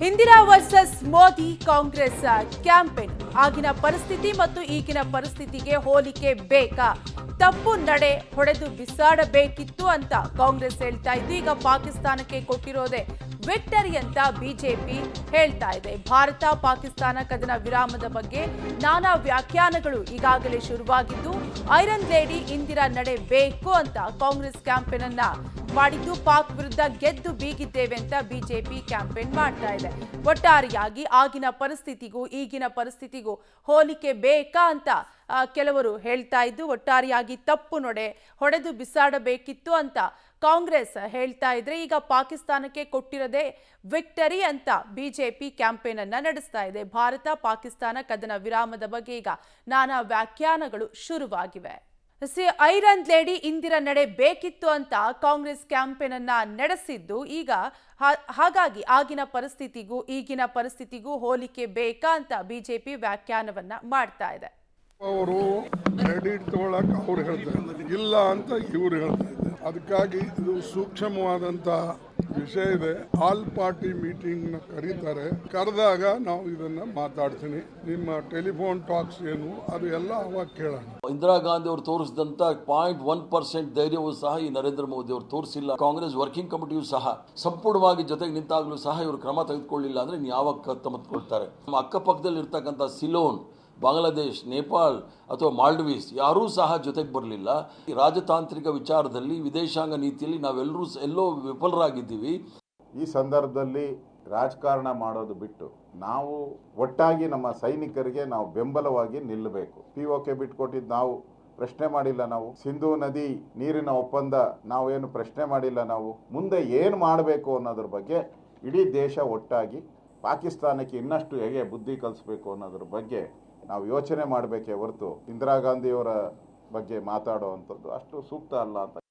Indira versus Modi Congress campaign ಆಗಿನ ಪರಿಸ್ಥಿತಿ ಮತ್ತು ಈಗಿನ ಪರಿಸ್ಥಿತಿಗೆ ಹೋಲಿಕೆ ಬೇಕಾ? ತಪ್ಪು ನಡೆ ಹೊಡೆದು ಬಿಸಾಡಬೇಕಿತ್ತು ಅಂತ ಕಾಂಗ್ರೆಸ್ ಹೇಳ್ತಾ ಇದ್ದು, ಈಗ ಪಾಕಿಸ್ತಾನಕ್ಕೆ ಕೊಟ್ಟಿರೋದೇ ವಿಕ್ಟರಿ ಅಂತ ಬಿಜೆಪಿ ಹೇಳ್ತಾ ಇದೆ. ಭಾರತ ಪಾಕಿಸ್ತಾನ ಕದನ ವಿರಾಮದ ಬಗ್ಗೆ ನಾನಾ ವ್ಯಾಖ್ಯಾನಗಳು ಈಗಾಗಲೇ ಶುರುವಾಗಿದ್ದು, ಐರನ್ ಲೇಡಿ ಇಂದಿರಾ ನಡೆ ಬೇಕು ಅಂತ ಕಾಂಗ್ರೆಸ್ ಕ್ಯಾಂಪೇನ್ ಅನ್ನ ಮಾಡಿದ್ದು, ಪಾಕ್ ವಿರುದ್ಧ ಗೆದ್ದು ಬೀಗಿದ್ದೇವೆ ಅಂತ ಬಿಜೆಪಿ ಕ್ಯಾಂಪೇನ್ ಮಾಡ್ತಾ ಇದೆ. ಒಟ್ಟಾರೆಯಾಗಿ ಆಗಿನ ಪರಿಸ್ಥಿತಿಗೂ ಈಗಿನ ಪರಿಸ್ಥಿತಿಗೂ ಹೋಲಿಕೆ ಬೇಕಾ ಅಂತ ಕೆಲವರು ಹೇಳ್ತಾ ಇದ್ದು, ಒಟ್ಟಾರೆಯಾಗಿ ತಪ್ಪು ನಡೆ ಹೊಡೆದು ಬಿಸಾಡಬೇಕಿತ್ತು ಅಂತ ಕಾಂಗ್ರೆಸ್ ಹೇಳ್ತಾ ಇದ್ರೆ, ಈಗ ಪಾಕಿಸ್ತಾನಕ್ಕೆ ಕೊಟ್ಟಿರದೆ ವಿಕ್ಟರಿ ಅಂತ ಬಿಜೆಪಿ ಕ್ಯಾಂಪೇನ್ ಅನ್ನ ನಡೆಸ್ತಾ ಇದೆ. ಭಾರತ ಪಾಕಿಸ್ತಾನ ಕದನ ವಿರಾಮದ ಬಗ್ಗೆ ಈಗ ನಾನಾ ವ್ಯಾಖ್ಯಾನಗಳು ಶುರುವಾಗಿವೆ. ಐರನ್ ಲೇಡಿ ಇಂದಿರಾ ನಡೆ ಬೇಕಿತ್ತು ಅಂತ ಕಾಂಗ್ರೆಸ್ ಕ್ಯಾಂಪೇನ್ ಅನ್ನ ನಡೆಸಿದ್ದು, ಈಗ ಹಾಗಾಗಿ ಆಗಿನ ಪರಿಸ್ಥಿತಿಗೂ ಈಗಿನ ಪರಿಸ್ಥಿತಿಗೂ ಹೋಲಿಕೆ ಬೇಕಾ ಅಂತ ಬಿಜೆಪಿ ವ್ಯಾಖ್ಯಾನವನ್ನ ಮಾಡ್ತಾ ಇದೆ. ಅವರು ಕ್ರೆಡಿಟ್ ತಗೊಳಕ್ ಅವ್ರು ಹೇಳ್ತಾರೆ, ಇಲ್ಲ ಅಂತ ಇವ್ರು ಹೇಳ್ತಾ ಇದ್ದಾರೆ. ಅದಕ್ಕಾಗಿ ಇದು ಸೂಕ್ಷ್ಮವಾದಂತ ವಿಷಯ ಇದೆ. ಆಲ್ ಪಾರ್ಟಿ ಮೀಟಿಂಗ್ ನ ಕರೀತಾರೆ, ಕರೆದಾಗ ನಾವು ಇದನ್ನ ಮಾತಾಡ್ತೀನಿ. ನಿಮ್ಮ ಟೆಲಿಫೋನ್ ಟಾಕ್ಸ್ ಏನು ಅದು ಎಲ್ಲ ಅವಾಗ ಕೇಳೋಣ. ಇಂದಿರಾ ಗಾಂಧಿ ಅವರು ತೋರಿಸಿದಂತ 0.1% ಧೈರ್ಯವೂ ಸಹ ಈ ನರೇಂದ್ರ ಮೋದಿ ಅವರು ತೋರಿಸಿಲ್ಲ. ಕಾಂಗ್ರೆಸ್ ವರ್ಕಿಂಗ್ ಕಮಿಟಿಯು ಸಹ ಸಂಪೂರ್ಣವಾಗಿ ಜೊತೆಗೆ ನಿಂತಾಗಲೂ ಸಹ ಇವರು ಕ್ರಮ ತೆಗೆದುಕೊಳ್ಳಿಲ್ಲ ಅಂದ್ರೆ ಯಾವಾಗ ತೆಗೆದುಕೊಳ್ತಾರೆ? ನಮ್ಮ ಅಕ್ಕಪಕ್ಕದಲ್ಲಿ ಇರ್ತಕ್ಕಂಥ ಸಿಲೋನ್, ಬಾಂಗ್ಲಾದೇಶ್, ನೇಪಾಳ್ ಅಥವಾ ಮಾಲ್ಡೀವ್ಸ್ ಯಾರೂ ಸಹ ಜೊತೆಗೆ ಬರಲಿಲ್ಲ. ಈ ರಾಜತಾಂತ್ರಿಕ ವಿಚಾರದಲ್ಲಿ, ವಿದೇಶಾಂಗ ನೀತಿಯಲ್ಲಿ ನಾವೆಲ್ಲರೂ ಎಲ್ಲೋ ವಿಫಲರಾಗಿದ್ದೀವಿ. ಈ ಸಂದರ್ಭದಲ್ಲಿ ರಾಜಕಾರಣ ಮಾಡೋದು ಬಿಟ್ಟು ನಾವು ಒಟ್ಟಾಗಿ ನಮ್ಮ ಸೈನಿಕರಿಗೆ ನಾವು ಬೆಂಬಲವಾಗಿ ನಿಲ್ಲಬೇಕು. POK ಬಿಟ್ಕೊಟ್ಟಿದ್ದು ನಾವು ಪ್ರಶ್ನೆ ಮಾಡಿಲ್ಲ. ನಾವು ಸಿಂಧೂ ನದಿ ನೀರಿನ ಒಪ್ಪಂದ ನಾವೇನು ಪ್ರಶ್ನೆ ಮಾಡಿಲ್ಲ. ನಾವು ಮುಂದೆ ಏನು ಮಾಡಬೇಕು ಅನ್ನೋದ್ರ ಬಗ್ಗೆ ಇಡೀ ದೇಶ ಒಟ್ಟಾಗಿ ಪಾಕಿಸ್ತಾನಕ್ಕೆ ಇನ್ನಷ್ಟು ಹೇಗೆ ಬುದ್ಧಿ ಕಲಿಸ್ಬೇಕು ಅನ್ನೋದ್ರ ಬಗ್ಗೆ ನಾವು ಯೋಚನೆ ಮಾಡಬೇಕೇ ಹೊರತು ಇಂದಿರಾ ಗಾಂಧಿಯವರ ಬಗ್ಗೆ ಮಾತಾಡುವಂಥದ್ದು ಅಷ್ಟು ಸೂಕ್ತ ಅಲ್ಲ ಅಂತ